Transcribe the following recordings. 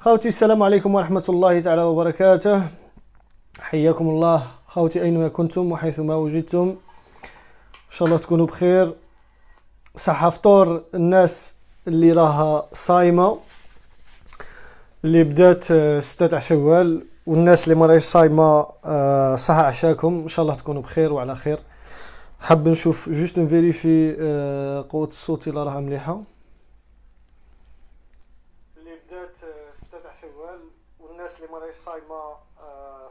خوتي السلام عليكم ورحمة الله تعالى وبركاته. حياكم الله خوتي أينما كنتم وحيثما وجدتم، إن شاء الله تكونوا بخير. صحة فطور الناس اللي راها صايمة، اللي بدات 6 شوال، والناس اللي ما راهيش صايمة صحة عشاكم، إن شاء الله تكونوا بخير وعلى خير. حاب نشوف جوست نفيريفي قوة الصوت إلا راها مليحة. اللي بدات 6 شوال والناس اللي ما راهيش صايمة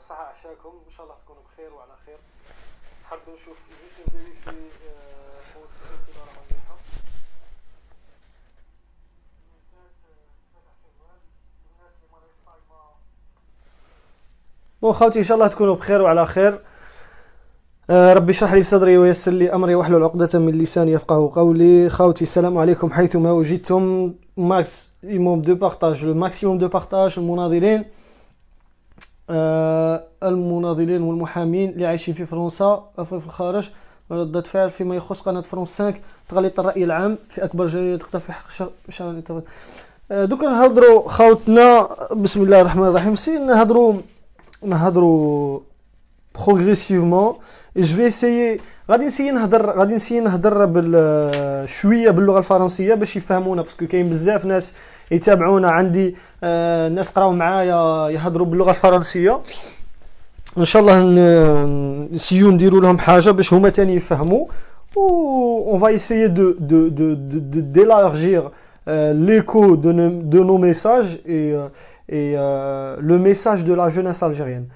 صحة عشاكم، إن شاء الله تكونوا بخير وعلى خير. حاب نشوف جوست نفيريفي قوة الصوت إلا راها مليحة. بون خوتي ان شاء الله تكونوا بخير وعلى خير. ربي اشرح لي صدري ويسر لي امري واحلل عقدة من لساني يفقهوا قولي. خوتي السلام عليكم حيثما وجدتم. ماكسيموم دو بارطاج، لو ماكسيموم دو بارطاج. المناضلين والمحامين اللي عايشين في فرنسا في الخارج، ردة فعل فيما يخص قناة فرنسا 5 تغليط الرأي العام في أكبر جريدة تقدر في حق شان. دوك نهضروا خوتنا، بسم الله الرحمن الرحيم. سي نهضروا بروغريسيفمون. جو في اسيي غادي نسيي نهضر شويه باللغه الفرنسيه باش يفهمونا، باسكو كاين بزاف ناس يتابعونا عندي، ناس قراو معايا يهضروا باللغه الفرنسيه. ان شاء الله نسيو نديروا لهم حاجه باش هما تاني يفهموا، و اون فا اسيي دو d'élargir l'écho de nos messages et le message de la jeunesse algérienne.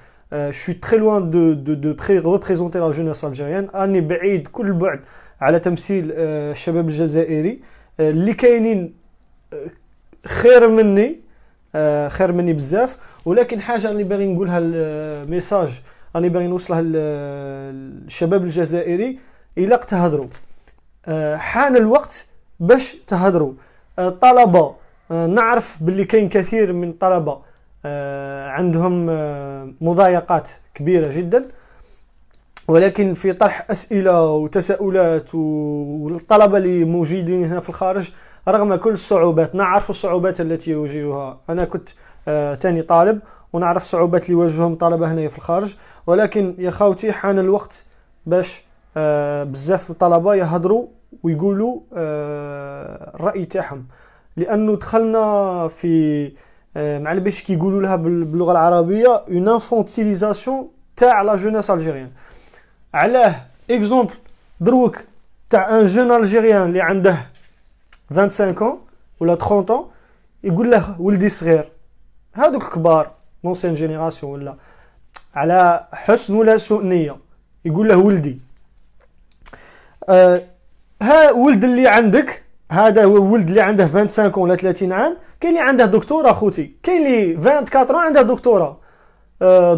Je suis très loin de représenter la jeunesse algérienne. أني بعيد كل بعد على تمثيل الشباب الجزائري اللي كاينين خير مني بزاف، ولكن حاجة اللي باغي نقولها الميساج أني باغي نوصلها للشباب الجزائري. إلا تهضروا حان الوقت باش تهضروا. طلبة نعرف باللي كاين كثير من طلبة عندهم مضايقات كبيرة جدا، ولكن في طرح أسئلة وتساؤلات، والطلبة اللي موجودين هنا في الخارج رغم كل الصعوبات نعرف الصعوبات التي يواجهها. أنا كنت تاني طالب ونعرف الصعوبات اللي يواجههم طلبة هنا في الخارج، ولكن يا خوتي حان الوقت باش بزاف الطلبة يهضروا ويقولوا الرأي تاعهم، لأنه دخلنا في مع باش كيقولوا لها باللغه العربيه اون انفونتيليزاسيون تاع لا جونيس الجيريان. علاه اكزومبل دروك تاع ان جون الجيريان اللي عنده 25 ans ولا 30 ans يقول له ولدي صغير. هادوك كبار نونسين جينيراسيون ولا على حسن ولا سوء نيه يقول له ولدي. ها ولد اللي عندك، هذا هو ولد اللي عنده 25 ans ولا 30 عام. كاين اللي عنده دكتوراه خوتي، كاين اللي 24 ans عنده دكتوراه.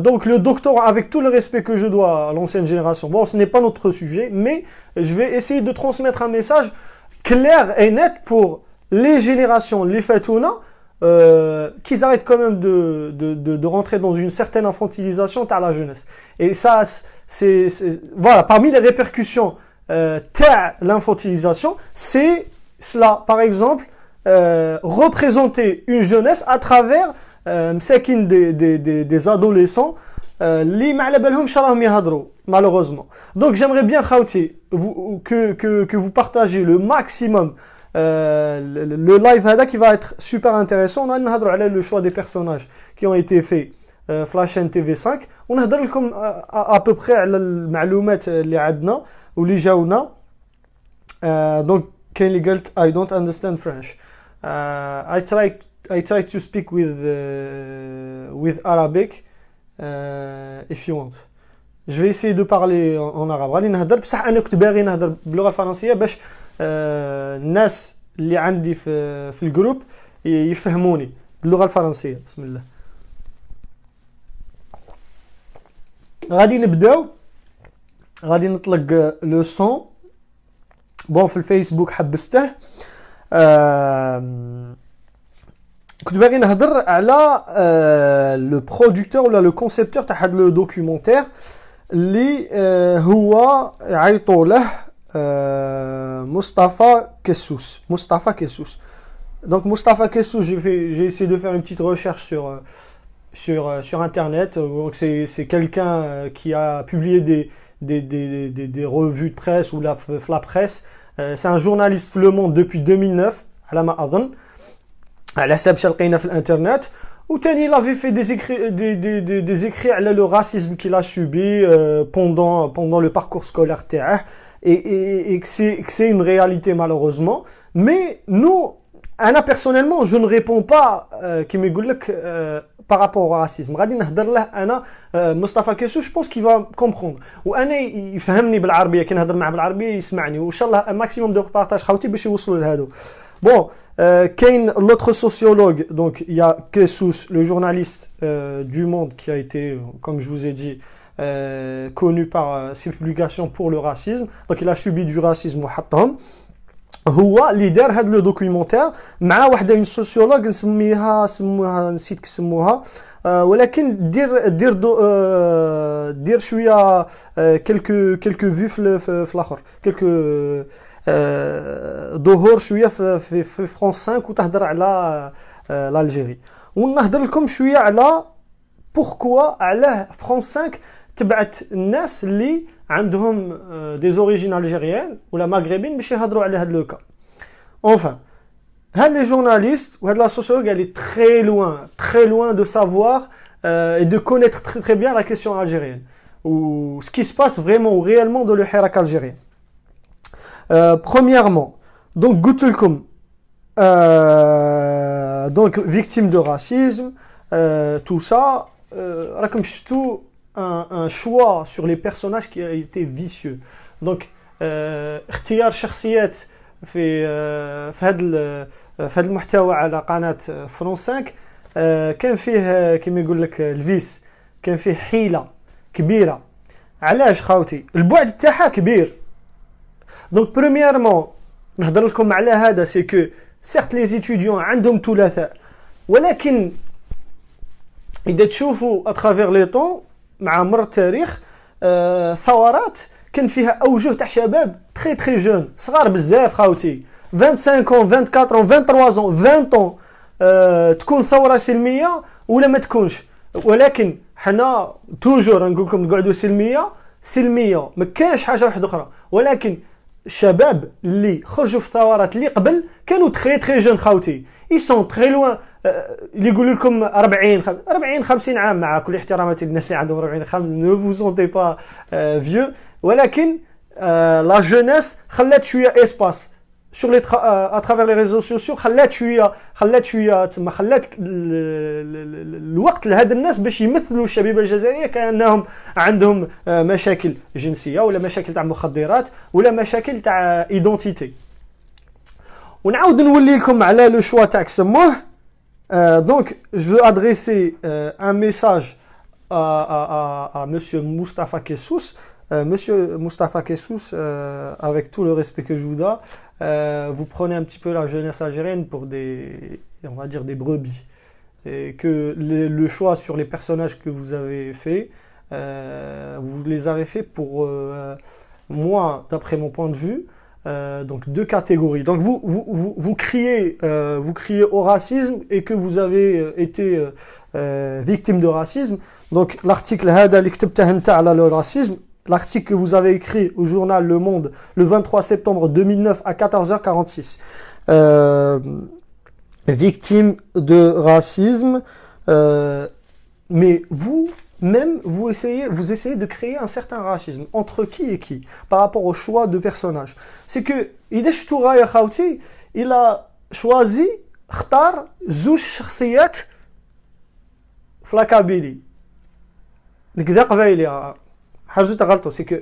Donc le doctorat, avec tout le respect que je dois à l'ancienne génération, bon, ce n'est pas notre sujet, mais je vais essayer de transmettre un message clair et net pour les générations, les fatouna, qu'ils arrêtent quand même de rentrer dans une certaine infantilisation à la jeunesse. Et ça, c'est voilà, parmi les répercussions à l'infantilisation, c'est cela. Par exemple, représenter une jeunesse à travers مساكين des adolescents اللي ما على بالهمش راهم يهضروا. malheureusement. Donc j'aimerais bien, Khawti, que vous partagez le maximum le live هذا qui va être super intéressant. On a نهضروا على le choix des personnages qui ont été faits Flash TV5 ونهضر لكم à peu près على المعلومات اللي عندنا واللي جاونا. Donc كاين اللي قالت I don't understand French. I try to speak with Arabic if you want. Je vais essayer de parler en arabe. غادي نهضر بصح انا كنت باغي نهضر باللغه الفرنسيه باش الناس اللي عندي في الجروب يفهموني باللغه الفرنسيه. بسم الله. غادي نبداو. غادي نطلق لو سون. بون في الفيسبوك حبسته. كنت باغي نهضر على لو برودكتور ولا لو كونسيبتور تاع هذا لو دوكيومونتير اللي هو يعيطوا له Mostafa Kessous. Donc Mostafa Kessous, j'ai essayé de faire une petite recherche sur internet. Donc c'est quelqu'un qui a publié des revues de presse ou la presse. C'est un journaliste Le Monde depuis 2009 على ما أظن على حساب شلقينا في الانترنت. وتاني il avait fait des écrits على le racisme qu'il a subi pendant le parcours scolaire تاعه et que c'est une réalité malheureusement. Mais nous, أنا personnellement je ne réponds pas كيما يقول لك par rapport au racisme. غادي نهضر له أنا مصطفى كيسو je pense qu'il va comprendre وأنا يفهمني بالعربية. كي نهضر معه بالعربية يسمعني وإن شاء الله un maximum de partage خاوتي باش يوصلوا لهادو. Bon, Kane, l'autre sociologue, donc il y a Kessous, le journaliste du Monde qui a été, comme je vous ai dit, connu par ses publications pour le racisme. Donc il a subi du racisme محطم. هو اللي دار هذا لو دوكيومونتير مع واحده من سوسيولوج سموها نسيت كسموها ولكن دير شويه كلكو فيو في الاخر كلكو ظهور شويه في فرانس 5 وتهضر على الجيري. ونهضر لكم شويه على بوركوا علاه فرانس 5 تبعت الناس اللي عندهم دي زوريجين الجيريان ولا مغربيين باش يهضروا على هذا لو كا. Enfin, هاد لي جورناليست وهاد لا سوسيولوج elle est très loin de savoir et de connaître très bien la question algérienne ou ce qui se passe vraiment ou réellement dans le hirak algérien. Premièrement, donc قلتلكم donc victime de racisme, tout ça, راكم شفتوا un choix sur les personnages qui a été vicieux. Donc اختيار شخصيات في هذا المحتوى على قناة فرانس 5 كان فيه كما يقول لك الفيس، كان فيه حيلة كبيرة. علاش خاوتي؟ البعد تاعها كبير. Donc premièrement نهضر لكم على هذا c'est que certes les étudiants عندهم ثلاثاء ولكن إذا تشوفوا à travers les temps مع مر التاريخ ثورات كان فيها أوجه تاع شباب très jeune صغار بزاف خاوتي 25 ans 24 ans 23 ans 20 ans تكون ثورة سلمية ولا ما تكونش. ولكن حنا توجور نقول لكم نقعدوا سلمية ما كانش حاجة واحدة أخرى. ولكن الشباب اللي خرجوا في الثورات اللي قبل كانوا très jeune خاوتي ils sont très loin. اللي يقولوا لكم 40 50 عام مع كل احتراماتي للناس اللي عندهم 40 50 ne vous sentez pas vieux. ولكن la jeunesse خلات شويه اسباس sur les à travers les réseaux sociaux خلات شويه تما خلات الوقت لهاد الناس باش يمثلوا الشبيبه الجزائريه كانهم عندهم مشاكل جنسيه ولا مشاكل تاع مخدرات ولا مشاكل تاع ايدونتيتي. ونعاود نولي لكم على لو شوا تاع سموه. Donc je veux adresser un message à monsieur Mostafa Kessous. Monsieur Mostafa Kessous, avec tout le respect que je vous dois, vous prenez un petit peu la jeunesse algérienne pour on va dire des brebis. Et que le choix sur les personnages que vous avez fait, vous les avez fait pour moi, d'après mon point de vue, donc deux catégories. Donc vous criez au racisme et que vous avez été victime de racisme. Donc l'article هذا اللي كتبته انت على le racisme l'article que vous avez écrit au journal Le Monde le 23 septembre 2009 à 14h46. Victime de racisme. Mais vous-même, vous essayez de créer un certain racisme. Entre qui et qui? Par rapport au choix de personnages. C'est que, il a choisi, اختار زوج شخصيات في لاكابيلي. كذا قبايلي حاجه تغلطوا سي كو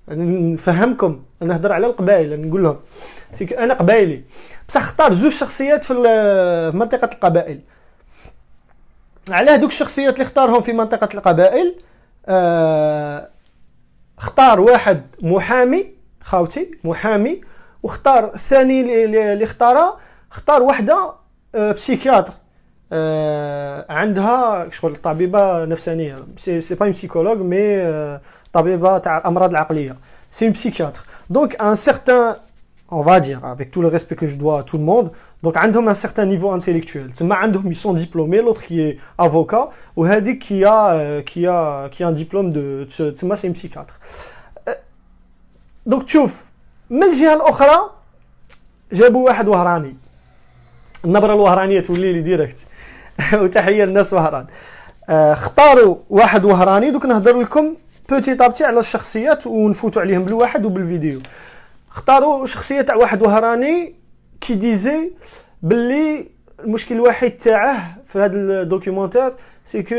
نفهمكم نهضر على القبائل نقول لهم سي كو انا قبايلي بصح اختار زوج شخصيات في منطقه القبائل. على هذوك الشخصيات اللي اختارهم في منطقه القبائل اختار واحد محامي خاوتي محامي واختار الثاني اللي اختار واحده بسيكياتر عندها شغل طبيبه نفسانيه سي با بسيكولوج مي طبيبه تاع الامراض العقليه سي une psychiatre donc un certain on va dire avec tout le respect que je dois à tout le monde donc عندهم un certain niveau intellectuel تما عندهم ils sont diplômés l'autre qui est avocat وهذيك qui a un diplôme de تما c'est une psychiatre donc تشوف من الجهه الاخرى جابوا واحد وهراني النبره الوهرانيه تولي لي ديريكت وتحيه للناس وهران اختاروا واحد وهراني دوك نهضر لكم بوتي طابتي على الشخصيات ونفوتوا عليهم بالواحد وبالفيديو اختاروا شخصيه تاع واحد وهراني كي ديزي باللي المشكل الوحيد تاعه في هذا الدوكيومونتير سي كو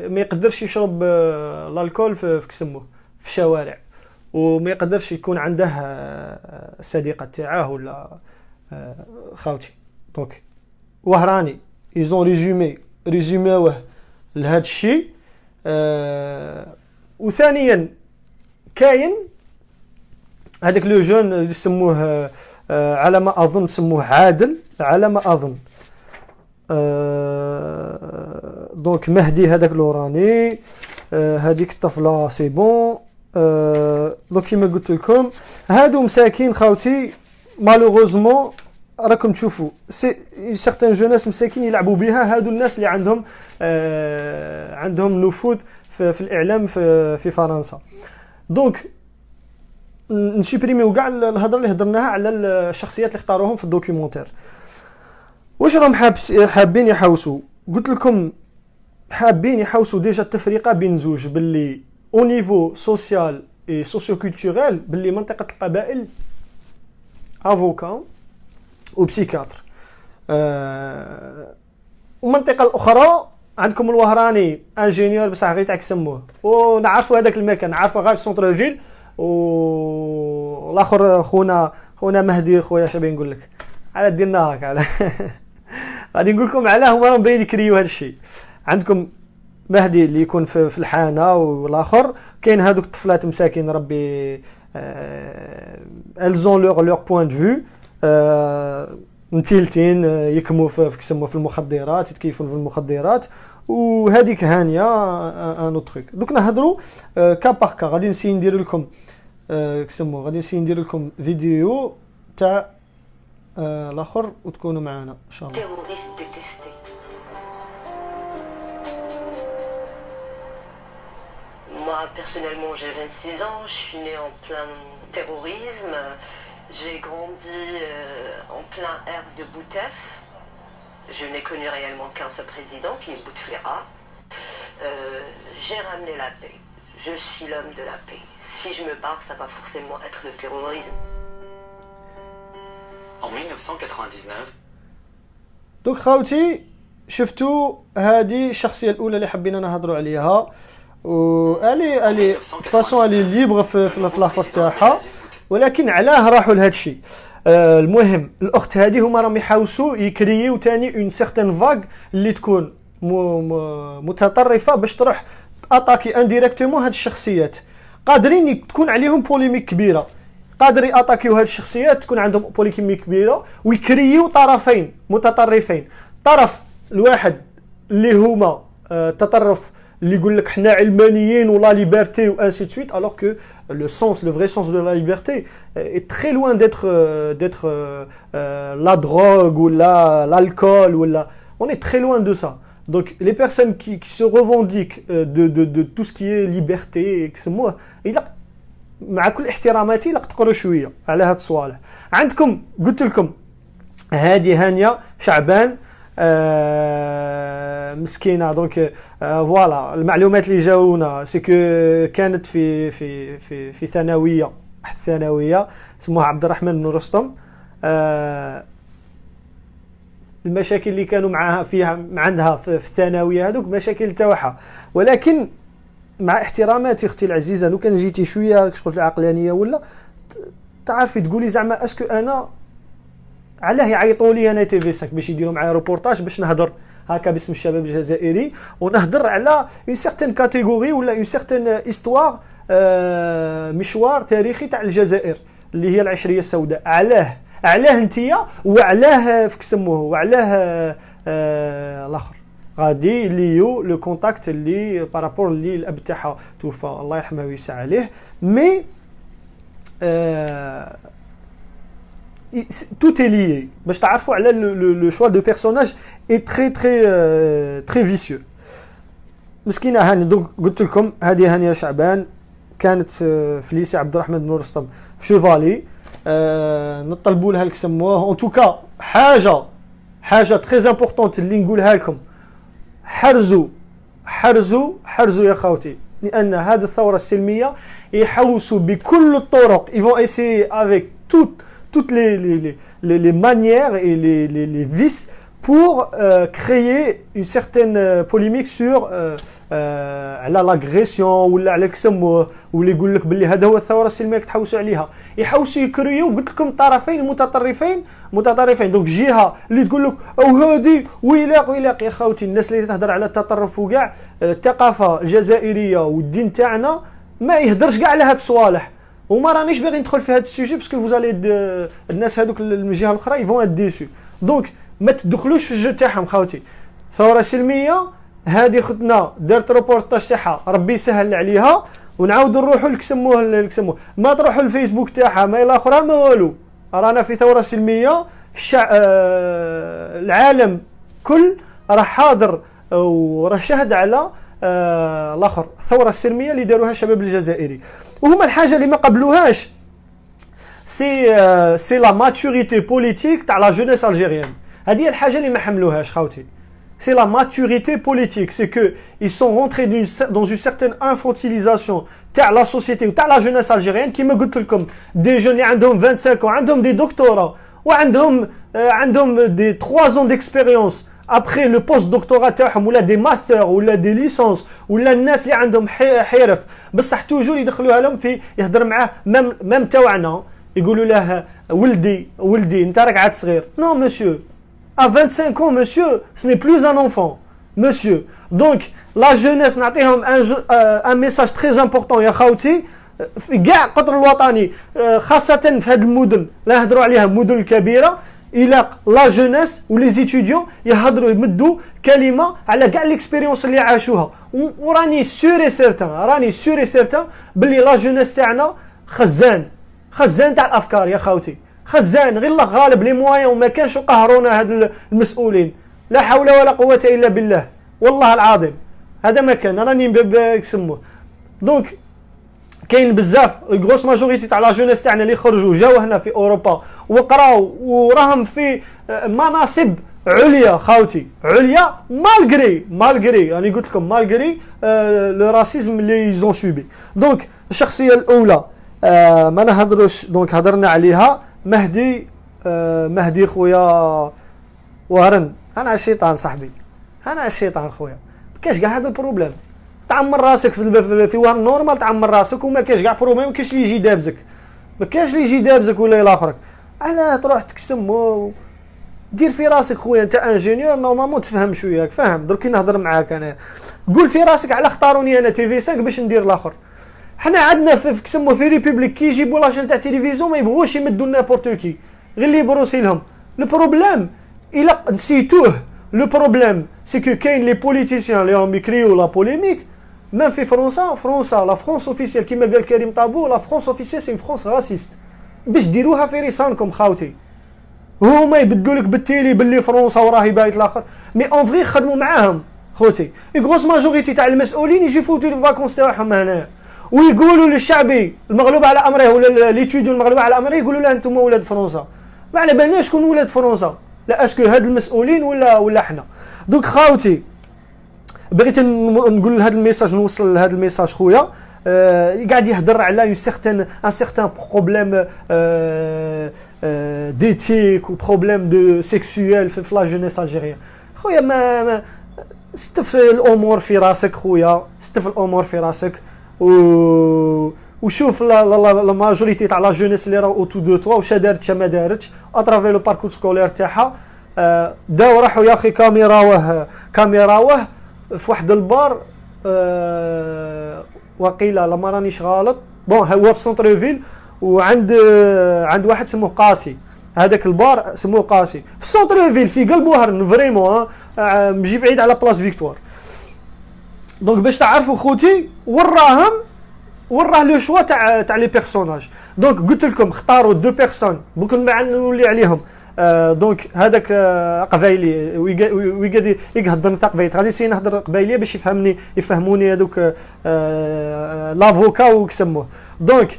ما يقدرش يشرب الكول في كسموه في الشوارع وما يقدرش يكون عنده صديقه تاعه ولا خاوتي دونك وهراني ils ont résumé لهذا الشيء وثانيا كاين هذاك لو جون اللي يسموه على ما اظن سموه عادل على ما اظن دونك مهدي هذاك لوراني هذيك الطفله سي بون دونك كيما قلت لكم هادو مساكين خاوتي مالوغوزمون راكم تشوفوا سي سيغتان جوناس مساكين يلعبوا بها هادو الناس اللي عندهم نفوذ في الاعلام في فرنسا دونك نسيبريميو كاع الهضره اللي هضرناها على الشخصيات اللي اختاروهم في الدوكيومونتير واش راهم حابين يحوسوا قلت لكم حابين يحوسوا ديجا التفرقه بين زوج باللي او نيفو سوسيال اي سوسيو كولتوريل باللي منطقه القبائل افوكا وبسيكاتر المنطقه الاخرى عندكم الوهراني انجينيور بصح غير تاع كسموه ونعرفوا هذاك المكان نعرفوا غير سونتر فيل والاخر خونا مهدي خويا شابين نقول لك على ديرنا هكا على غادي نقول لكم علاه هما راهم باين يكريو هذا الشيء عندكم مهدي اللي يكون في الحانه والاخر كاين هذوك الطفلات مساكين ربي elles ont leur point de vue متيلتين يكموا في كسموا في المخدرات يتكيفون في المخدرات وهذيك هانيه ان اوتر تروك دوك نهضروا كا باغ كا غادي نسي ندير لكم كسموا غادي نسي ندير لكم فيديو تاع الاخر وتكونوا معنا ان شاء الله Moi, personnellement, j'ai 26 ans, je suis née en plein terrorisme, j'ai grandi en plein ère de Boutef. Je n'ai connu réellement qu'un seul président, qui est Bouteflika. J'ai ramené la paix, je suis l'homme de la paix. Si je me barre, ça va forcément être le terrorisme. En 1999. دوك خاوتي شفتوا هذه الشخصيه الاولى اللي حبينا نهضروا عليها والي فاسون الي ليبر في لافاس تاعها ولكن علاه راحوا لهذا الشيء المهم الاخت هذه هما راهم يحاوسوا يكرييو ثاني اون سيغتان فاغ اللي تكون متطرفه باش تروح اتاكي انديريكتومون هاد الشخصيات قادرين تكون عليهم بوليميك كبيره قادر ياتاكيو هاد الشخصيات تكون عندهم بوليميك كبيره ويكرييو طرفين متطرفين طرف الواحد اللي هما تطرف اللي يقول لك حنا علمانيين ولا ليبرتي و ainsi de suite alors que le sens le vrai sens de la liberté est très loin d'être la drogue ou l'alcool ou on est très loin de ça donc les personnes qui se revendiquent de tout ce qui est liberté et que c'est moi مع كل احتراماتي لك تقروا شويه على هاد الصوالح. عندكم قلت لكم هذه هانيه شعبان مسكينه دونك فوالا المعلومات اللي جاونا سي كو كانت في ثانويه اسمها عبد الرحمن بن رستم. المشاكل اللي كانوا معها فيها عندها في الثانويه هذوك مشاكل تاعها، ولكن مع احتراماتي اختي العزيزه لو كان جيتي شويه شغل في العقلانيه ولا تعرفي تقولي زعما اسكو انا علاه يعيطوا لي انا تي في 5 باش يديروا معايا روبورتاج باش نهضر هكا باسم الشباب الجزائري ونهضر على اون سيغتين كاتيجوري ولا اون سيغتين استوار مشوار تاريخي تاع الجزائر اللي هي العشريه السوداء. علاه انتيا وعلاه فيك سموه وعلاه الاخر غادي ليو لو كونتاكت اللي بارابور اللي الاب تاعها توفى الله يرحمه ويسع عليه. مي tout est lié باش تعرفوا على لو شوا دو بيرسوناج اي تري فيسيو. مسكينه هاني دونك قلت لكم هذه هانيه شعبان كانت في ليسي عبد الرحمن بن رستم في شوفالي. نطلبوا لها سموه ان توكا حاجه تري امبورطونت اللي نقولها لكم، حرزوا يا خوتي، لان هذه الثوره السلميه يحوسوا بكل الطرق ils vont essayer avec toutes les manières et les vices pour créer une certaine polémique sur على لاغريسيون ولا على كسموه ولا يقول لك باللي هذا هو الثوره السلميه تحوسوا عليها، يحوسوا يكريو قلت لكم طرفين متطرفين. دونك جهه اللي تقول لك او هادي ويلاق يا خوتي، الناس اللي تهضر على التطرف وكاع الثقافه الجزائريه والدين تاعنا ما يهدرش كاع على هاد الصوالح، وما رانيش باغي ندخل في هاد السوجي باسكو فوزالي الناس هذوك من الجهه الاخرى يفون اد ديسو. دونك ما تدخلوش في الجو تاعهم خوتي. ثوره سلميه هذه خدنا دارت روبورتاج تاعها ربي يسهل عليها، ونعاودوا نروحوا لكسموه ما تروحوا الفيسبوك تاعها ما الى اخرى ما والو. رانا في ثوره سلميه العالم كل راه حاضر وراه شهد على الاخر الثوره السلميه اللي داروها الشباب الجزائري. وهما الحاجه اللي ما قبلوهاش سي لا ماتوريتي بوليتيك تاع لا جونيس الجيريان. هذه الحاجه اللي ما حملوهاش خوتي. C'est la maturité politique, c'est que ils sont rentrés dans une certaine infantilisation تاع la société ou تاع la jeunesse algérienne كيما قلت لكم des jeunes عندهم 25 ans عندهم des doctorats وعندهم des 3 ans d'expérience après le post-doctorat تاعهم ولا des masters ولا des licences ولا الناس اللي عندهم حرف بصح توجور يدخلوها لهم في يهضر معاه ميم تاعنا يقولوا له ولدي انت راك عاد صغير. Non monsieur, à 25 ans, monsieur, ce n'est plus un enfant, monsieur. Donc, la jeunesse, نعطيهم un message très important يا خوتي في كاع قطر الوطني خاصة في هذه المدن لا نهضروا عليها مدن كبيرة إلى لا جونيس ولي زيتيديون يهضروا يمدوا كلمة على كاع ليكسبيريونس اللي عاشوها. وراني سور سيرتان باللي لا جونيس تاعنا خزان تاع الأفكار يا خوتي، خزان غير الله غالب لي موان وما كانش يقهرونا هاد المسؤولين. لا حول ولا قوة إلا بالله والله العظيم هذا ما كان راني نسموه. دونك كاين بزاف غروس ماجوريتي تاع لا جونيس تاعنا اللي خرجوا جاو هنا في اوروبا وقراو وراهم في مناصب عليا خوتي، عليا مالغري راني قلت لكم مالغري لو راسيزم اللي يزون سوبي. دونك الشخصيه الاولى ما نهضروش دونك هضرنا عليها مهدي خويا وهرن. انا الشيطان صاحبي، انا الشيطان خويا، كاش كاع هذا البروبليم تعمر راسك في وهرن نورمال تعمر راسك وما كاش كاع بروبليم، كاش اللي يجي دابزك ولا الى اخرك. علاه تروح تكسم دير في راسك خويا انت انجينيور نورمالمون تفهم شويه فاهم. درك نهضر معاك انا قول في راسك على اختاروني انا تي في 5 باش ندير الاخر. حنا عندنا في كسمو في ريبوبليك كي يجيبوا لاشين تاع تلفزيون ما يبغوش يمدوا لنا بورتوكي غير اللي يبروسي لهم. لو بروبليم الا نسيتوه لو بروبليم سي كو كاين لي بوليتيسيان اللي راهم يكريو لا بوليميك ميم في فرنسا لا فرونس اوفيسيال كيما قال كريم طابو لا فرونس اوفيسيال سي فرونس راسيست باش ديروها في ريسانكم خاوتي. هما يبدلوا لك بالتيلي باللي فرنسا وراهي بايت الاخر مي اون فري خدموا معاهم خوتي. غروس ماجوريتي تاع المسؤولين يجي يفوتوا لي فاكونس تاعهم هنا ويقولوا للشعبي المغلوب على امره ولا ليتيديو المغلوب على امره يقولوا له انتم ولاد فرنسا. ما على بالناش شكون ولاد فرنسا، لا اسكو هاد المسؤولين ولا حنا. دونك خاوتي بغيت نقول هذا الميساج، نوصل هذا الميساج خويا. قاعد يهضر على ان سيغتان بروبليم ديتيك وبروبليم دو سيكسويل في لا جونيس الجيريان. خويا ما استف الامور في راسك خويا، استف الامور في راسك وشوف لا ماجوريتي تاع لا جونيس اللي راه اوتو دو توا واش دارت ما دارتش اترافي لو باركور سكولير تاعها. داو راحوا يا اخي كاميراوه في واحد البار، وقيله لما رانيش غلط بون هو في سونتر فيل، وعند واحد سموه قاسي، هذاك البار سموه قاسي في سونتر فيل في قلب وهرن فريمون مجي بعيد على بلاص فيكتوار. دونك باش تعرفوا خوتي وراه لو شوا تاع لي بيرسوناج. دونك قلت لكم اختاروا دو بيرسون بوكن ما نولي عليهم. دونك هذاك قبايلي ويقعد يهضر نتا قبايلي، غادي نسيي نهضر قبايليه باش يفهموني هذوك لافوكا وكسموه. دونك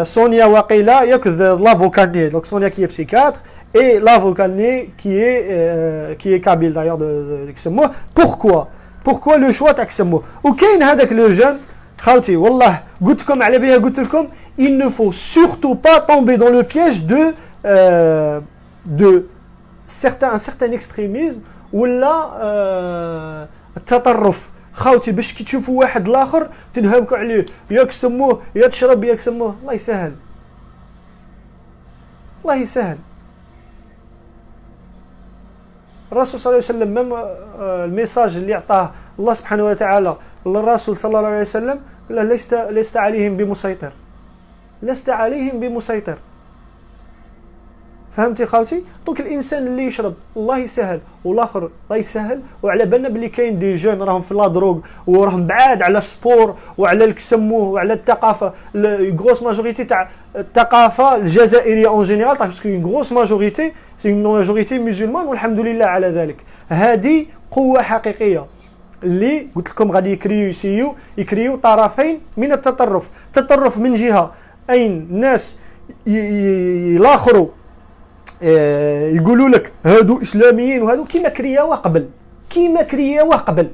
سونيا وقيله ياك لافوكا ني، دونك سونيا كي بسيكاتر اي لافوكا ني كي كابيل دايوغ كسموه. بوركوا لو شوا تاع كسموه. وكاين هذاك لو جون خاوتي والله قلت لكم على بها، قلت لكم il ne faut surtout pas tomber dans le piège de un certain extrémisme ولا التطرف. خاوتي باش كي تشوفوا واحد الاخر تنهمكوا عليه، ياك سموه يا تشرب ياك سموه، الله يسهل الله يسهل. الرسول صلى الله عليه وسلم مم الميساج اللي اعطاه الله سبحانه وتعالى للرسول صلى الله عليه وسلم قال لست عليهم بمسيطر، لست عليهم بمسيطر. فهمتي خاوتي؟ دونك الانسان اللي يشرب الله يسهل والاخر الله يسهل، وعلى بالنا بلي كاين دي جون راهم في لا دروغ وراهم بعاد على السبور وعلى الكسموه وعلى الثقافه. غروس ماجوريتي تاع الثقافه الجزائريه اون جينيرال باسكو اون غروس ماجوريتي سي اون ماجوريتي مسلمان والحمد لله على ذلك. هذه قوه حقيقيه اللي قلت لكم غادي يكريو طرفين من التطرف. تطرف من جهه اين الناس يلاخروا يقولوا لك هادو اسلاميين وهادو كيما كرياوه قبل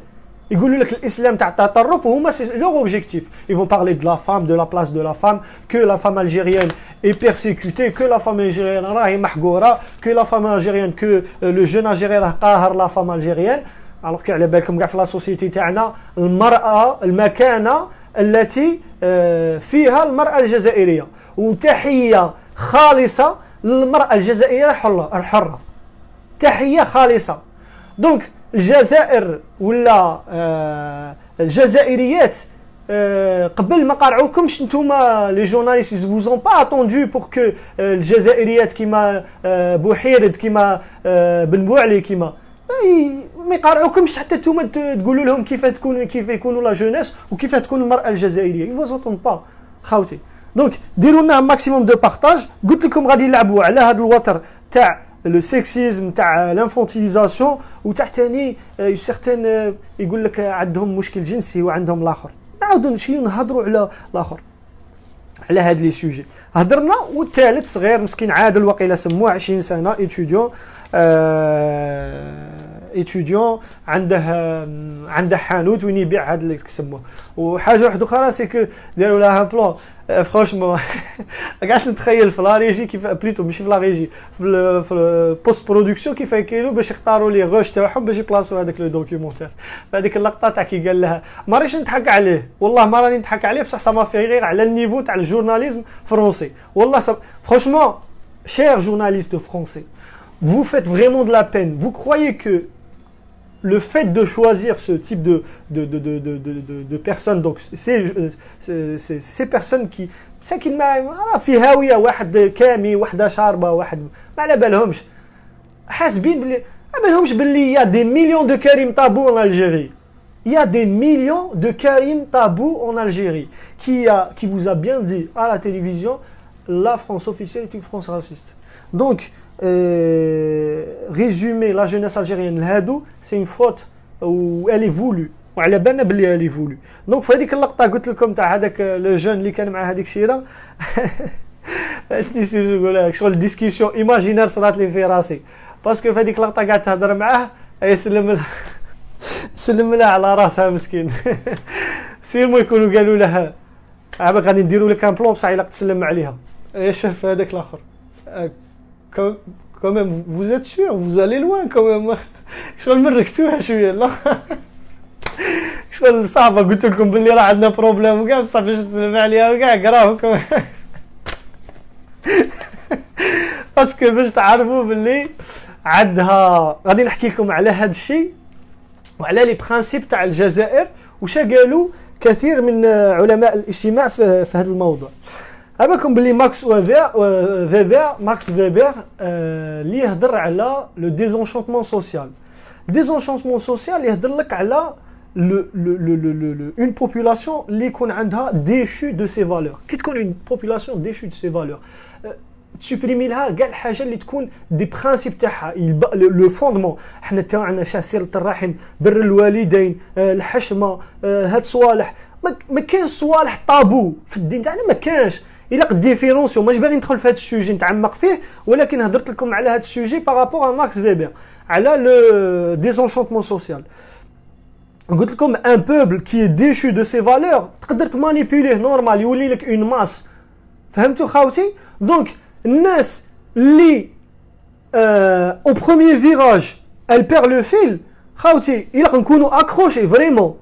يقولوا لك الاسلام تاع التطرف وهما سي لور اوبجيكتيف. ils vont parler de la femme, de la place de la femme, que la femme algérienne est persécutée, que la femme algérienne راهي محقوره, que la femme algérienne, que le jeune algérien راه قاهر la femme algérienne. alors que على بالكم كاع في لا سوسيتي تاعنا المراه المكانه التي فيها المراه الجزائريه. وتحيه خالصه للمرأة الجزائرية الحرة، تحية خالصة. دونك الجزائر ولا الجزائريات قبل ما قارعوكمش نتوما لي جورناليست vous ont pas attendu pour que الجزائريات كيما بوحيرد كيما بن بوعلي كيما ما يقارعوكمش حتى نتوما تقولوا لهم كيف يكونوا لا جونيس وكيف تكون المرأة الجزائرية. ils vous entendent pas خاوتي. دونك ديروا لنا ماكسيموم دو بارطاج. قلت لكم غادي نلعبوا على هذا الوتر تاع لو سيكسيزم تاع لانفونتيليزاسيون وتاع ثاني سيغتان يقول لك عندهم مشكل جنسي وعندهم الاخر. نعاودوا نهضروا على الاخر على هاد لي سوجي هضرنا. والثالث صغير مسكين عادل وقيله سموه 20 سنه ايتوديون عنده حانوت وين يبيع هاد اللي كسموه. وحاجه واحده اخرى سي كو داروا لها بلان فرانشمون قعدت نتخيل في لا ريجي كيف بليتو ماشي في لا ريجي في البوست برودكسيون كيف كاينوا باش يختاروا لي غوش تاعهم باش يبلاصوا هذاك لو دوكيومونتير. هذيك اللقطه تاع كي قال لها ما رانيش نضحك عليه والله ما راني نضحك عليه بصح سا ما في غير على النيفو تاع الجورناليزم فرونسي والله فرانشمون شير جورناليست فرونسي vous faites vraiment de la peine. Vous croyez que le fait de choisir ce type de personnes, donc ces personnes qui ساكن ما في هاويه واحد كامي وحده شاربه واحد ما على بالهمش حاسبين بلي ما بالهمش باللي يا دي مليون دو كريم طابو en Algérie. Il y a des millions de Karim Tabou en Algérie qui vous a bien dit à la télévision la France officielle est une France raciste. Donc résumer la jeunesse algérienne l'hadou, c'est une faute où elle est voulue. وعلى بالنا باللي اللي فولو. دونك في هذيك اللقطه قلت لكم تاع هذاك لو جون اللي كان مع هذيك الشيره نسيت نقول لك شغل ديسكسيون ايماجينير صرات لي في راسي باسكو في هذيك اللقطه قاعد تهضر معاه يسلم لها سلم لها على راسها مسكين سيرمو يكونوا قالوا لها عباك غادي نديروا لك ان بلون بصح الا تسلم عليها شاف هذاك الاخر quand même vous êtes sûr vous allez loin quand même شغل مركتوها شويه لا شغل صعبه قلت لكم باللي راه عندنا بروبليم وكاع بصح باش تسلم عليها وكاع قراوكم باسكو باش تعرفوا باللي عندها غادي نحكي لكم على هذا الشيء وعلى لي برانسيب تاع الجزائر وش قالوا كثير من علماء الاجتماع في هذا الموضوع. عباكم باللي ماكس فيبر اللي يهضر على لو ديزونشونتمون سوسيال. ديزونشونتمون سوسيال يهضر لك على اون بوبولاسيون اللي يكون عندها ديشو دو سي فالور. كي تكون اون بوبولاسيون ديشو دو سي فالور تسوبريمي لها كاع الحاجه اللي تكون دي برانسيب تاعها لو فوندمون. حنا تاعنا صله الرحم، بر الوالدين، الحشمه، هاد صوالح ما كاينش صوالح طابو في الدين تاعنا ما كانش. الا قد ديفيرونسيون ماش باغي ندخل في هذا السوجي نتعمق فيه ولكن هضرت لكم على هذا السوجي بارابور ا ماكس فيبر على لو ديزونشونتمون سوسيال. قلت لكم ان بوبل كي ديشو دو سي فالور تقدر تمانيبيليه نورمال يولي لك اون ماس. فهمتوا خاوتي؟ دونك الناس اللي او بروميير فيراج ال بير لو فيل خاوتي الا نكونوا اكروشي فريمون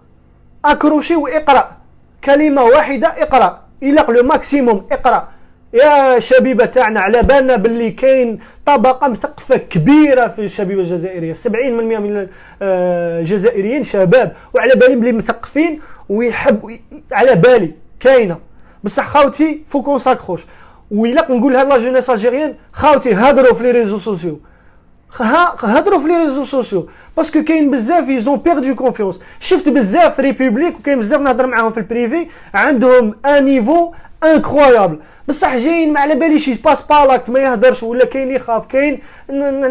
اكروشي واقرا كلمه واحده اقرا الى لو ماكسيموم اقرا يا شبيبه تاعنا. على بالنا باللي كاين طبقه مثقفه كبيره في الشبيبه الجزائريه 70% من الجزائريين شباب وعلى بالي بلي مثقفين ويحب على بالي كاينه بصح خاوتي فو كون ساكروش. وإلا نقول هاد لا جونيس الجيريان خاوتي هضروا في لي ريزو سوسيو هضروا في لي ريزو سوسيو باسكو كاين بزاف يزون بيردو كونفيونس. شفت بزاف في ريبوبليك وكاين بزاف نهضر معاهم في البريفي عندهم ان نيفو انكرويابل بصح جايين ما على باليش باس بالاكت ما يهدرش ولا كاين يخاف كاين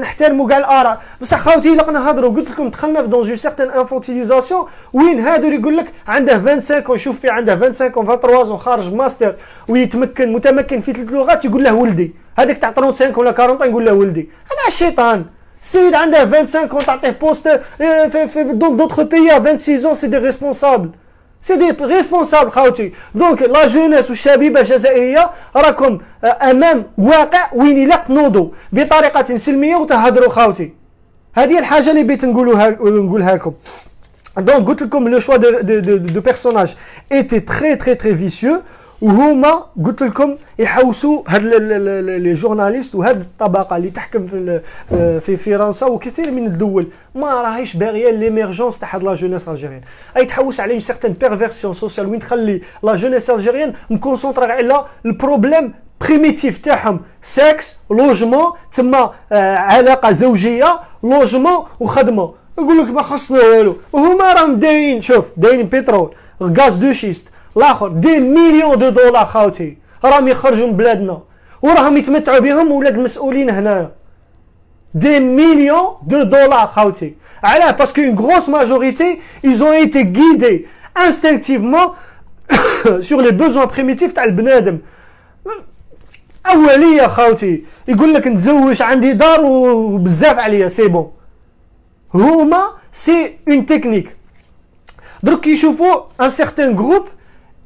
نحترموا كاع الاراء بصح خاوتي الا نهضروا قلت لكم دخلنا في دون جو سيغتان انفونتيليزاسيون وين هادو اللي يقول لك عنده 25 شوف في عنده 25 23 خارج ماستر ويتمكن متمكن في 3 لغات يقول له ولدي. هذاك تاع 35 ولا 40 يقول له ولدي. انا الشيطان السيد عنده 25 تعطيه بوست في دوطخ بيي 26 سي دي ريسبونسابل سي دي ريسبونسابل خاوتي. دونك لا جونيس والشبيبه الجزائريه راكم امام واقع وين الا تنوضوا بطريقه سلميه وتهضروا خاوتي. هذه الحاجه اللي بغيت نقولها لكم. دونك قلت لكم لو شوا دو بيرسوناج ايتي تري تري تري فيسيو وهما قلت لكم يحوسوا هاد لي جورناليست وهاد الطبقه اللي تحكم في فرنسا وكثير من الدول ما راهيش باغيه ليميرجونس تاع هاد لا جونيس الجيريان. اي تحوس على اون سيغتان بيرفيرسيون سوسيال وين تخلي لا جونيس الجيريان مكونسونطرا على البروبليم بريميتيف تاعهم سكس لوجمون تما علاقه زوجيه لوجمون وخدمه. يقول لك ما خصنا والو وهما راهم دايرين شوف دايرين بترول غاز دو شيست الاخر دي مليون دو دولار خاوتي راهم يخرجوا من بلادنا وراهم يتمتعوا بهم ولاد المسؤولين هنا دي مليون دو دولار خاوتي. علاه باسكو اون غروس ماجوريتي ils ont été guidés instinctivement sur les besoins primitifs تاع البنادم. اوليه خاوتي يقول لك نتزوج عندي دار وبزاف عليا سي بون. هما سي اون تكنيك درك يشوفوا ان سيغتان جروب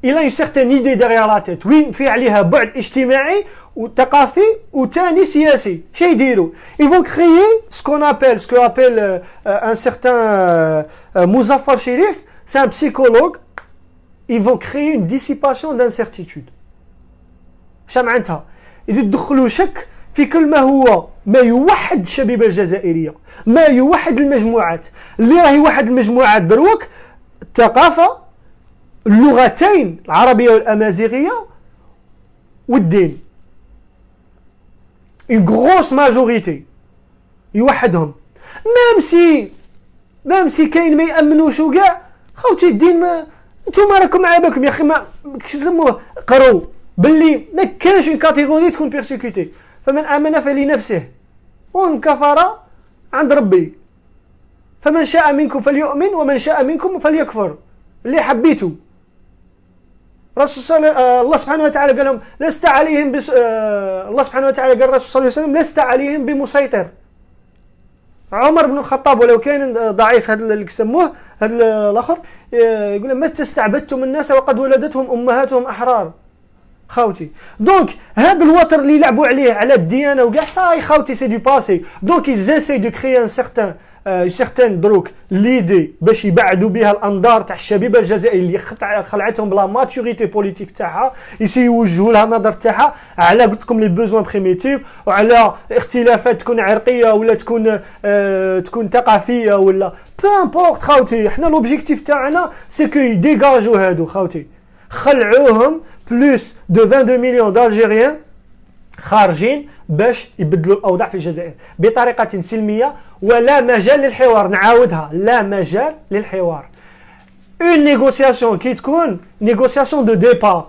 il a une certaine idée derrière la tête وين في عليها بعد اجتماعي وثقافي وثاني سياسي. شي يديروا ils vont créer ce qu'on appelle un certain Mouzaffar Chérif c'est un psychologue. ils vont créer une dissipation d'incertitude. شا معناتها يدخلوا شك في كل ما هو ما يوحد الشبيبه الجزائريه ما يوحد المجموعات اللي راهي واحد المجموعات دروك الثقافه اللغتين العربيه والامازيغيه والدين. une grosse majorité يوحدهم ميم سي كاين ما يامنوش وكاع خوتي الدين ما نتوما راكم عاباكم يا اخي ما كيسموه قروا باللي ما كانش اون كاتيجوري تكون بيرسيكوتي فمن امن فلنفسه وان كفر عند ربي. فمن شاء منكم فليؤمن ومن شاء منكم فليكفر، اللي حبيتوا. الله سبحانه وتعالى قال لهم لست عليهم الله سبحانه وتعالى قال الرسول صلى الله عليه وسلم لست عليهم بمسيطر. عمر بن الخطاب ولو كان ضعيف هذا اللي يسموه هذا الاخر يقول متى استعبدتم الناس وقد ولدتهم امهاتهم احرار. خاوتي دونك هذا الوتر اللي يلعبوا عليه على الديانه وكاع صاي خاوتي سي دو باسي. دونك يزاسي دو كريي ان سيغتان دروك ليدي باش يبعدوا بها الانظار تاع الشبيبه الجزائريه اللي خلعتهم بلا ماتوريتي بوليتيك تاعها، يسي يوجهوا لها النظر تاعها على قلت لكم لي بوزوان بريميتيف وعلى اختلافات تكون عرقيه ولا تكون ثقافيه ولا بو امبورط. خاوتي حنا لوبجيكتيف تاعنا سي كو يديغاجوا هادو خاوتي، خلعوهم بلوس دو 22 مليون دالجيريان خارجين باش يبدلوا الاوضاع في الجزائر بطريقه سلميه ولا مجال للحوار. نعاودها، لا مجال للحوار. اون نيغوسياسيون كي تكون نيغوسياسيون دو ديبار،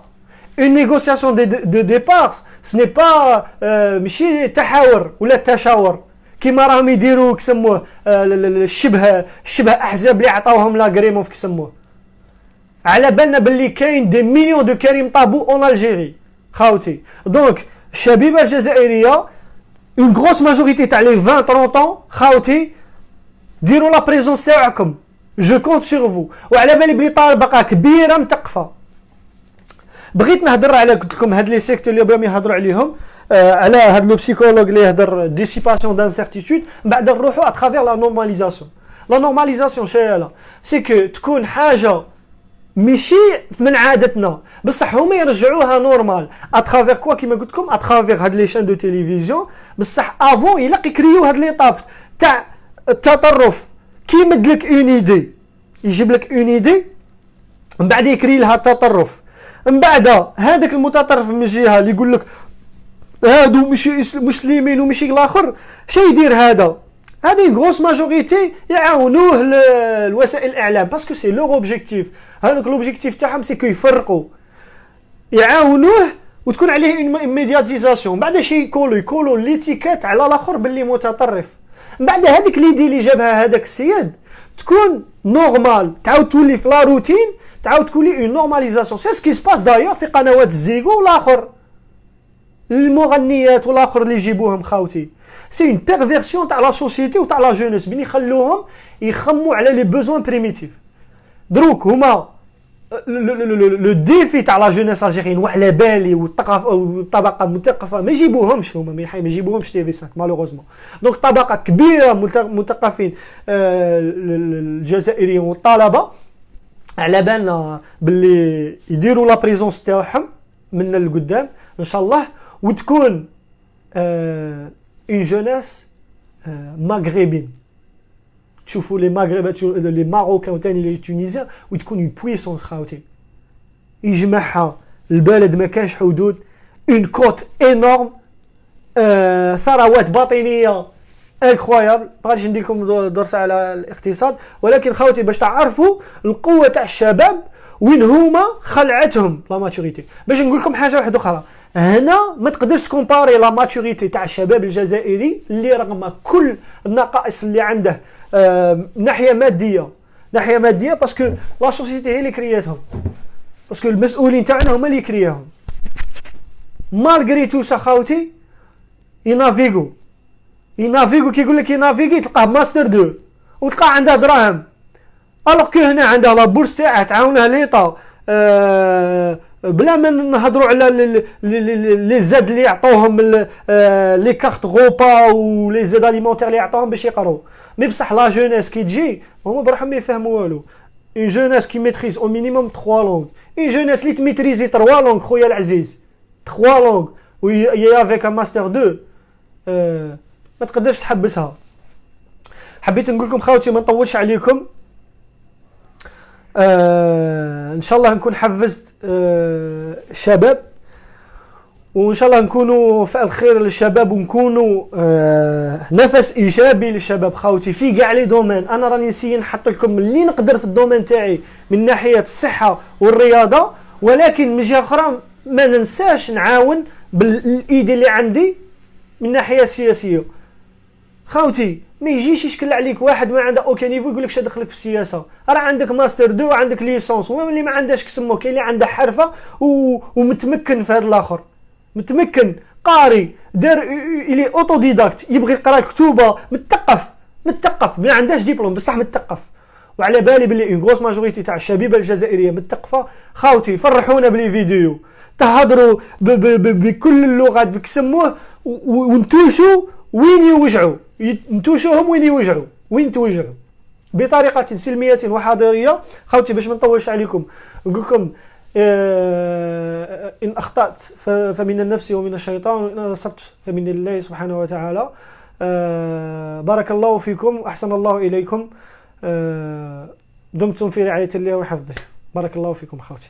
اون نيغوسياسيون دو ديبار سني با ماشي تحاور ولا تشاور كيما راهم يديروا كسموه الشبه احزاب اللي عطاوهم لاغريمون كسموه. على بالنا باللي كاين دي مليون دو كريم طابو اون الجيري خاوتي. دونك الشبيبه الجزائريه اون غروس ماجوريتي تاع لي 20 30 خاوتي ديروا لا بريزونس تاعكم، جو كونت سور فو. وعلى بالي بلي طابقه كبيره متقفه. بغيت نهضر على قلت لكم هاد لي سيكت اللي بغاو يهضروا عليهم على هاد لو بسيكولوج اللي يهضر ديسيباسيون دانسيرتيتود. بعد نروحوا اترافير لا نورماليزاسيون. لا نورماليزاسيون شايله سي كو تكون حاجه ماشي من عادتنا بصح هما يرجعوها نورمال اترافير كوا كيما قلت لكم اترافير هاد لي شان دو تيليفزيون. بصح افون الا يكريو هاد لي طاب تاع التطرف كيمد لك اون ايدي، يجيب لك اون ايدي من بعد يكري لها التطرف. من بعد هذاك المتطرف من جهه اللي يقول لك هادو ماشي مسلمين وماشي الاخر شي يدير هذا. هذه غروس ماجوريتي يعاونوه الوسائل الاعلام باسكو سي لور اوبجيكتيف. هذاك لوبجيكتيف تاعهم سي كو يفرقوا يعاونوه وتكون عليه اون ميدياتيزاسيون. بعد شي يكولوا ليتيكيت على الاخر باللي متطرف. من بعد هذيك ليدي اللي جابها هذاك السيد تكون نورمال، تعاود تولي في لا روتين، تعاود تولي اون نورماليزاسيون. سي سكي سباس دايوغ في قنوات الزيغو والاخر المغنيات والاخر اللي يجيبوهم خاوتي. سي اون بيرفيرسيون تاع لا سوسيتي وتاع لا جونيس بين يخلوهم يخموا على لي بوزوان بريميتيف. دروك هما لو ديفي تاع لا جونيس الجيريين وعلى بالي والطبقه المثقفه ما يجيبوهمش هما ما يجيبوهمش تي في 5 مالوغوزمون. دونك طبقه كبيره مثقفين الجزائريين والطلبه على بالنا باللي يديروا لا بريزونس تاعهم من القدام ان شاء الله، وتكون اون جونيس مغربين. تشوفوا لي مغربات لي ماروكان وثاني لي تونيزيان وتكون اون بويسونس خاوتي يجمعها البلد ما كانش حدود، اون كوت انورم، ثروات باطنيه انكرويابل. ما غاديش ندير لكم درس على الاقتصاد ولكن خاوتي باش تعرفوا القوه تاع الشباب وين هما خلعتهم لا ماتوريتي. باش نقول لكم حاجه واحده اخرى، هنا ما تقدرش تكومباري لا ماتوريتي تاع الشباب الجزائري اللي رغم كل النقائص اللي عنده ناحيه ماديه باسكو لا سوسيتي هي اللي كرياتهم، باسكو المسؤولين تاعنا هما اللي كرياهم. مالغري تو سخاوتي ينافيغو كي يقول لك ينافيغي تلقاه ماستر 2 وتلقاه عنده دراهم، الوغ كو هنا عنده لا بورس تاعه تعاونها ليطا بلا ما نهضروا على لي زاد اللي يعطوهم لي كارت غوبا ولي زاد اليمونتير اللي يعطوهم باش يقراو. مي بصح لا جونيس كي تجي هما بروحهم ما يفهموا والو. اون جونيس كي ميتريز او مينيموم 3 لونغ، اون جونيس اللي تميتريزي 3 لونغ خويا العزيز 3 لونغ ويا افيك ان ماستر 2 ما تقدرش تحبسها. حبيت نقول لكم خاوتي ما نطولش عليكم، ان شاء الله نكون حفزت الشباب وان شاء الله نكونوا فعل خير للشباب ونكونوا نفس ايجابي للشباب خاوتي في كاع لي دومين. انا راني نسيي نحط لكم اللي نقدر في الدومين تاعي من ناحيه الصحه والرياضه، ولكن من جهه اخرى ما ننساش نعاون بالايدي اللي عندي من ناحيه سياسيه خاوتي. ما يجيش يشكل عليك واحد ما عنده اوكي نيفو يقول لك شاد دخلك في السياسه. راه عندك ماستر 2 وعندك ليسونس، هو اللي ما عندهاش كسمو كاين اللي عنده حرفه ومتمكن في هذا الاخر، متمكن قاري دار الي اوتو ديداكت، يبغي يقرا كتوبه، مثقف ما عندهاش دبلوم بصح مثقف. وعلى بالي بلي اون غروس ماجوريتي تاع الشبيبه الجزائريه مثقفه. خاوتي فرحونا بلي فيديو تهضروا بكل اللغات بكسموه ونتوشوا وين يوجعوا، نتوشوهم وين يوجعوا، وين توجعوا بطريقه سلميه وحضاريه. خاوتي باش ما نطولش عليكم نقول لكم ان اخطات فمن النفس ومن الشيطان، وان اصبت فمن الله سبحانه وتعالى. بارك الله فيكم واحسن الله اليكم. دمتم في رعايه الله وحفظه. بارك الله فيكم خاوتي.